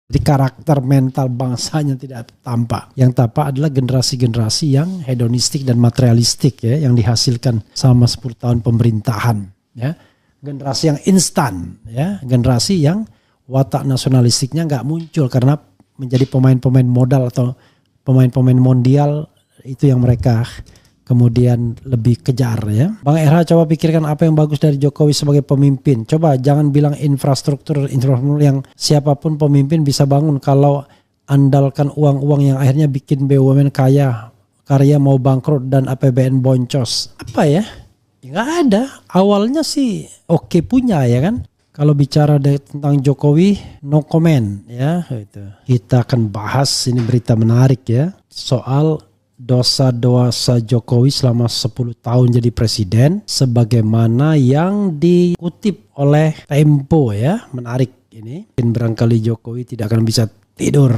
Jadi karakter mental bangsanya tidak tampak. Yang tampak adalah generasi-generasi yang hedonistik dan materialistik ya, yang dihasilkan selama 10 tahun pemerintahan ya. Generasi yang instan ya, generasi yang watak nasionalistiknya nggak muncul karena menjadi pemain-pemain modal atau pemain-pemain mondial itu yang mereka kemudian lebih kejar ya. Bang Erha, coba pikirkan apa yang bagus dari Jokowi sebagai pemimpin. Coba jangan bilang infrastruktur yang siapapun pemimpin bisa bangun kalau andalkan uang-uang yang akhirnya bikin BUMN karya mau bangkrut dan APBN boncos. Apa ya? Ya nggak ada. Awalnya sih oke punya ya kan. Kalau bicara tentang Jokowi, no comment ya. Kita akan bahas, ini berita menarik ya, soal dosa-dosa Jokowi selama 10 tahun jadi presiden sebagaimana yang dikutip oleh Tempo ya. Menarik ini. Barangkali Jokowi tidak akan bisa tidur.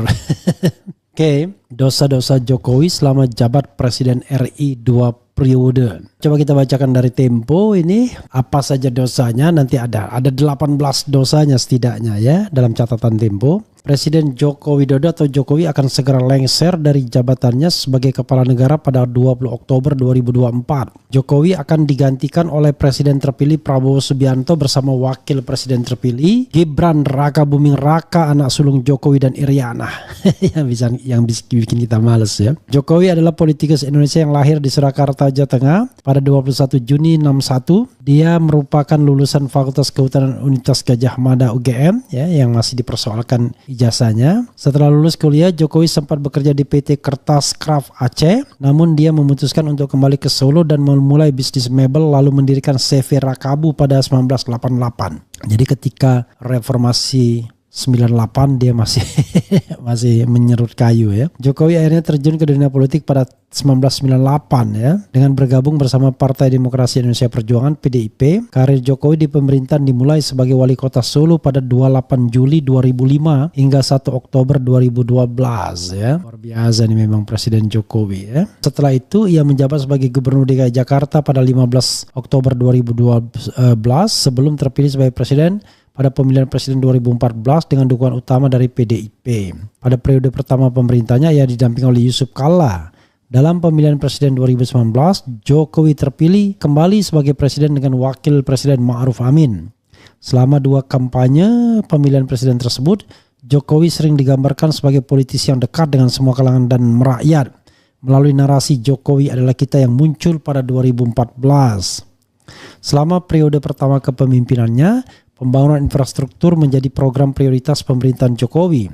Oke, dosa-dosa Jokowi selama jabat presiden RI 2 periode. Coba kita bacakan dari Tempo ini apa saja dosanya, nanti ada 18 dosanya setidaknya ya dalam catatan Tempo. Presiden Joko Widodo atau Jokowi akan segera lengser dari jabatannya sebagai kepala negara pada 20 Oktober 2024. Jokowi akan digantikan oleh Presiden terpilih Prabowo Subianto bersama Wakil Presiden terpilih Gibran Raka Buming Raka, anak sulung Jokowi dan Iriana. yang bikin kita males ya. Jokowi adalah politikus Indonesia yang lahir di Surakarta, Jawa Tengah pada 21 Juni 61. Dia merupakan lulusan Fakultas Kehutanan Universitas Gadjah Mada UGM ya, yang masih dipersoalkan ijazahnya. Setelah lulus kuliah, Jokowi sempat bekerja di PT Kertas Craft Aceh, namun dia memutuskan untuk kembali ke Solo dan memulai bisnis mebel lalu mendirikan CV Rakabu pada 1988. Jadi ketika reformasi 98 dia masih menyerut kayu ya. Jokowi akhirnya terjun ke dunia politik pada 1998 ya, dengan bergabung bersama Partai Demokrasi Indonesia Perjuangan PDIP. Karir Jokowi di pemerintahan dimulai sebagai wali kota Solo pada 28 Juli 2005 hingga 1 Oktober 2012 ya. Luar biasa nih memang Presiden Jokowi ya. Setelah itu ia menjabat sebagai Gubernur DKI Jakarta pada 15 Oktober 2012 sebelum terpilih sebagai presiden pada pemilihan presiden 2014 dengan dukungan utama dari PDIP. Pada periode pertama pemerintahnya ia didampingi oleh Yusuf Kalla. Dalam pemilihan presiden 2019, Jokowi terpilih kembali sebagai presiden dengan wakil presiden Ma'ruf Amin. Selama 2 kampanye pemilihan presiden tersebut, Jokowi sering digambarkan sebagai politisi yang dekat dengan semua kalangan dan merakyat. Melalui narasi Jokowi adalah kita yang muncul pada 2014. Selama periode pertama kepemimpinannya, pembangunan infrastruktur menjadi program prioritas pemerintahan Jokowi.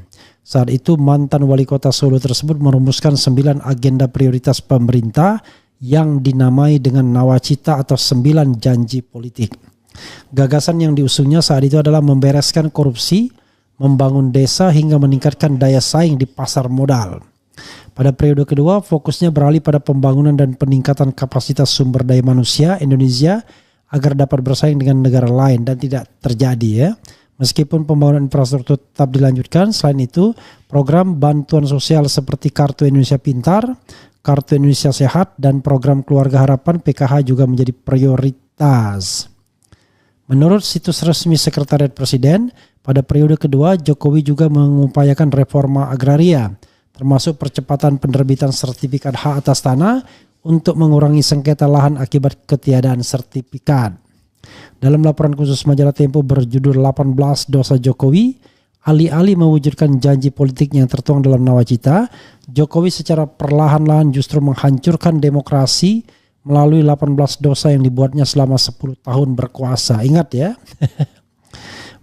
Saat itu mantan wali kota Solo tersebut merumuskan 9 agenda prioritas pemerintah yang dinamai dengan nawacita atau 9 janji politik. Gagasan yang diusungnya saat itu adalah membereskan korupsi, membangun desa hingga meningkatkan daya saing di pasar modal. Pada periode kedua, fokusnya beralih pada pembangunan dan peningkatan kapasitas sumber daya manusia Indonesia agar dapat bersaing dengan negara lain dan tidak terjadi ya. Meskipun pembangunan infrastruktur tetap dilanjutkan, selain itu program bantuan sosial seperti Kartu Indonesia Pintar, Kartu Indonesia Sehat, dan program Keluarga Harapan PKH juga menjadi prioritas. Menurut situs resmi Sekretariat Presiden, pada periode kedua Jokowi juga mengupayakan reforma agraria, termasuk percepatan penerbitan sertifikat hak atas tanah untuk mengurangi sengketa lahan akibat ketiadaan sertifikat. Dalam laporan khusus majalah Tempo berjudul 18 Dosa Jokowi, alih-alih mewujudkan janji politik yang tertuang dalam nawacita, Jokowi secara perlahan-lahan justru menghancurkan demokrasi melalui 18 dosa yang dibuatnya selama 10 tahun berkuasa. Ingat ya,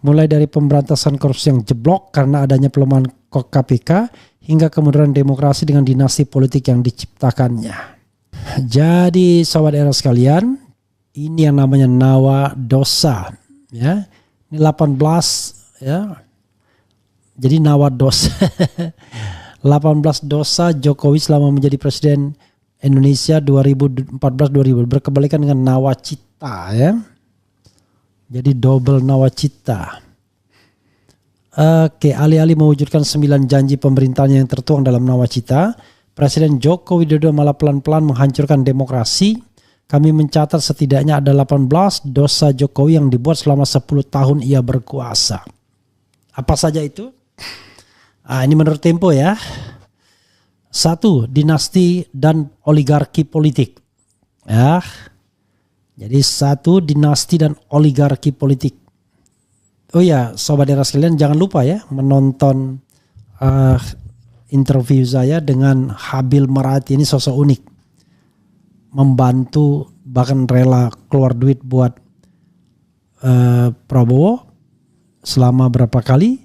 mulai dari pemberantasan korupsi yang jeblok karena adanya pelemahan KPK, hingga kemunduran demokrasi dengan dinasti politik yang diciptakannya. Jadi sobat era sekalian, ini yang namanya nawa dosa ya. Ini 18 ya. Jadi nawa dosa. 18 dosa Jokowi selama menjadi presiden Indonesia 2014-2000 berkebalikan dengan nawacita ya. Jadi double nawacita. Oke, alih-alih mewujudkan 9 janji pemerintahnya yang tertuang dalam nawacita, Presiden Joko Widodo malah pelan-pelan menghancurkan demokrasi. Kami mencatat setidaknya ada 18 dosa Jokowi yang dibuat selama 10 tahun ia berkuasa. Apa saja itu? Ini menurut Tempo ya. 1. Dinasti dan oligarki politik. Ya. Jadi 1. Dinasti dan oligarki politik. Oh ya, sobat era sekalian, jangan lupa ya menonton interview saya dengan Habil Marati. Ini sosok unik, membantu bahkan rela keluar duit buat Prabowo selama berapa kali,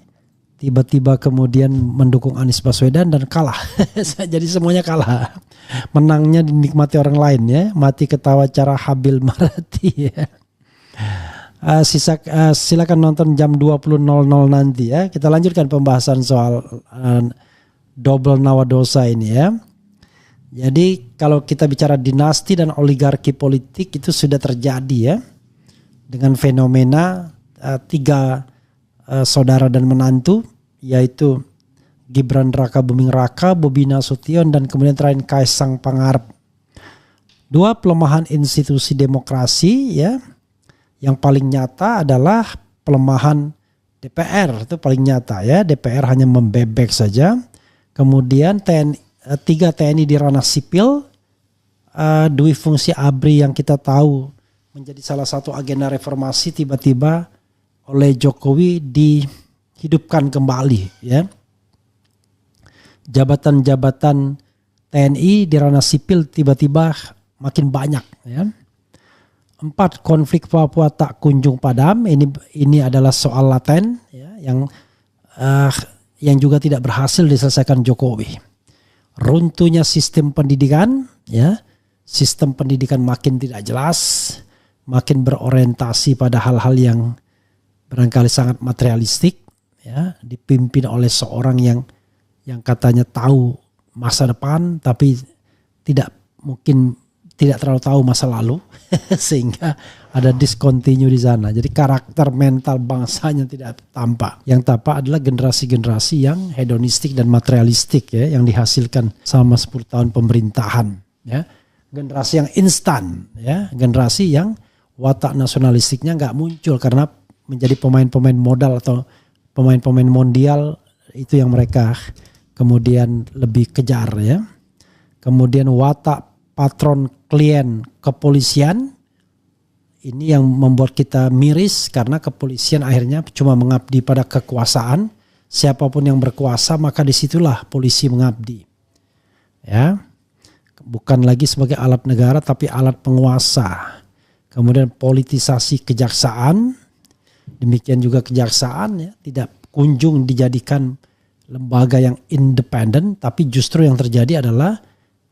tiba-tiba kemudian mendukung Anies Baswedan dan kalah. Jadi semuanya kalah, menangnya dinikmati orang lain ya. Mati ketawa cara Habil Marati ya. Silakan nonton jam 20.00 nanti ya. Kita lanjutkan pembahasan soal double nawadosa ini ya. Jadi kalau kita bicara dinasti dan oligarki politik itu sudah terjadi ya. Dengan fenomena 3 saudara dan menantu, yaitu Gibran Raka Buming Raka, Bobi Nasution, dan kemudian terakhir Kaisang Pangarep. 2, pelemahan institusi demokrasi ya. Yang paling nyata adalah pelemahan DPR, itu paling nyata ya. DPR hanya membebek saja. Kemudian 3 TNI di ranah sipil, dui fungsi ABRI yang kita tahu menjadi salah satu agenda reformasi tiba-tiba oleh Jokowi dihidupkan kembali ya. Jabatan-jabatan TNI di ranah sipil tiba-tiba makin banyak ya. 4, konflik Papua tak kunjung padam. Ini adalah soal laten ya, yang juga tidak berhasil diselesaikan Jokowi. Runtuhnya sistem pendidikan ya. Sistem pendidikan makin tidak jelas, makin berorientasi pada hal-hal yang barangkali sangat materialistik ya, dipimpin oleh seorang yang katanya tahu masa depan tapi tidak terlalu tahu masa lalu sehingga ada discontinue di sana. Jadi karakter mental bangsanya tidak tampak. Yang tampak adalah generasi-generasi yang hedonistik dan materialistik ya, yang dihasilkan selama 10 tahun pemerintahan ya. Generasi yang instan ya, generasi yang watak nasionalistiknya nggak muncul karena menjadi pemain-pemain modal atau pemain-pemain mondial, itu yang mereka kemudian lebih kejar ya. Kemudian watak patron klien kepolisian ini yang membuat kita miris karena kepolisian akhirnya cuma mengabdi pada kekuasaan. Siapapun yang berkuasa maka disitulah polisi mengabdi ya, bukan lagi sebagai alat negara tapi alat penguasa. Kemudian politisasi kejaksaan, demikian juga kejaksaan ya, tidak kunjung dijadikan lembaga yang independen, tapi justru yang terjadi adalah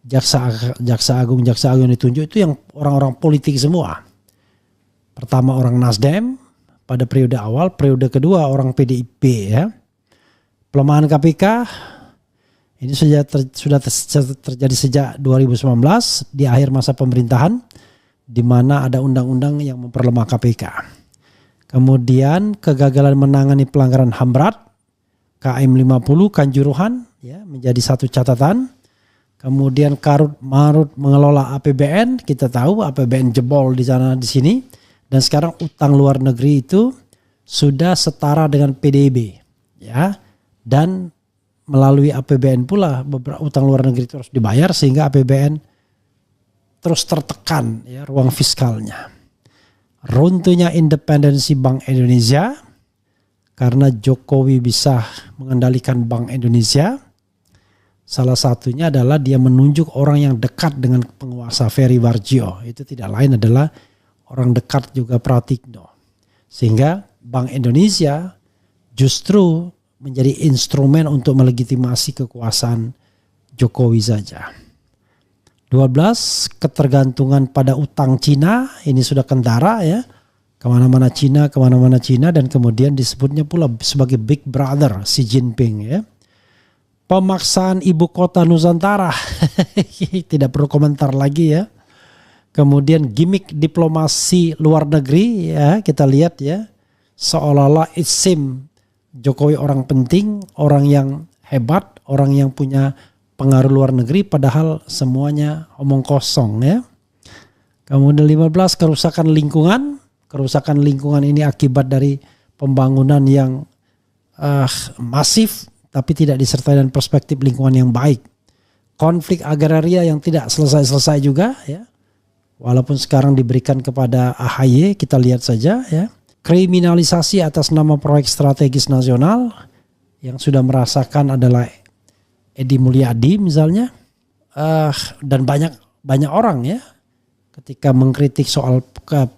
jaksa agung yang ditunjuk itu yang orang-orang politik semua. Pertama orang Nasdem pada periode awal, periode kedua orang PDIP ya. Pelemahan KPK ini sudah terjadi sejak 2019 di akhir masa pemerintahan, di mana ada undang-undang yang memperlemah KPK. Kemudian kegagalan menangani pelanggaran HAM berat, KM 50 Kanjuruhan ya, menjadi satu catatan. Kemudian karut marut mengelola APBN, kita tahu APBN jebol di sana di sini, dan sekarang utang luar negeri itu sudah setara dengan PDB ya, dan melalui APBN pula beberapa utang luar negeri terus dibayar sehingga APBN terus tertekan ya, ruang fiskalnya. Runtuhnya independensi Bank Indonesia karena Jokowi bisa mengendalikan Bank Indonesia. Salah satunya adalah dia menunjuk orang yang dekat dengan penguasa Ferry Warjio. Itu tidak lain adalah orang dekat juga Pratikno. Sehingga Bank Indonesia justru menjadi instrumen untuk melegitimasi kekuasaan Jokowi saja. 12, ketergantungan pada utang Cina. Ini sudah kentara ya. Kemana-mana Cina, dan kemudian disebutnya pula sebagai Big Brother Xi Jinping ya. Pemaksaan ibu kota Nusantara, tidak perlu komentar lagi ya. Kemudian gimmick diplomasi luar negeri ya, kita lihat ya, seolah-olah it seem Jokowi orang penting, orang yang hebat, orang yang punya pengaruh luar negeri, padahal semuanya omong kosong ya. Kemudian 15, kerusakan lingkungan. Kerusakan lingkungan ini akibat dari pembangunan yang masif, tapi tidak disertai dengan perspektif lingkungan yang baik. Konflik agraria yang tidak selesai-selesai juga ya. Walaupun sekarang diberikan kepada AHY, kita lihat saja ya. Kriminalisasi atas nama proyek strategis nasional yang sudah merasakan adalah Edi Mulyadi misalnya, dan banyak orang ya, ketika mengkritik soal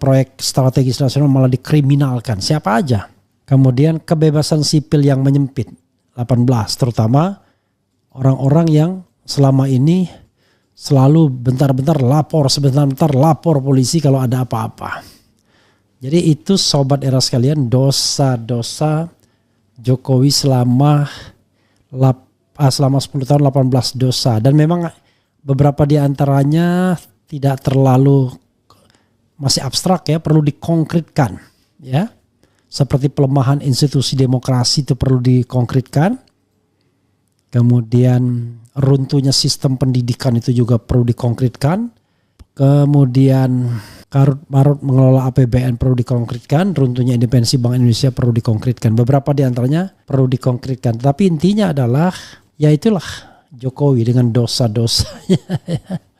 proyek strategis nasional malah dikriminalkan. Siapa aja. Kemudian kebebasan sipil yang menyempit 18, terutama orang-orang yang selama ini selalu bentar-bentar lapor, sebentar-bentar lapor polisi kalau ada apa-apa. Jadi itu sobat era sekalian, dosa-dosa Jokowi selama 10 tahun, 18 dosa. Dan memang beberapa di antaranya tidak terlalu, masih abstrak ya, perlu dikonkretkan ya. Seperti pelemahan institusi demokrasi itu perlu dikonkretkan. Kemudian runtuhnya sistem pendidikan itu juga perlu dikonkretkan. Kemudian karut-marut mengelola APBN perlu dikonkretkan. Runtuhnya independensi Bank Indonesia perlu dikonkretkan. Beberapa di antaranya perlu dikonkretkan. Tapi intinya adalah ya itulah Jokowi dengan dosa-dosanya.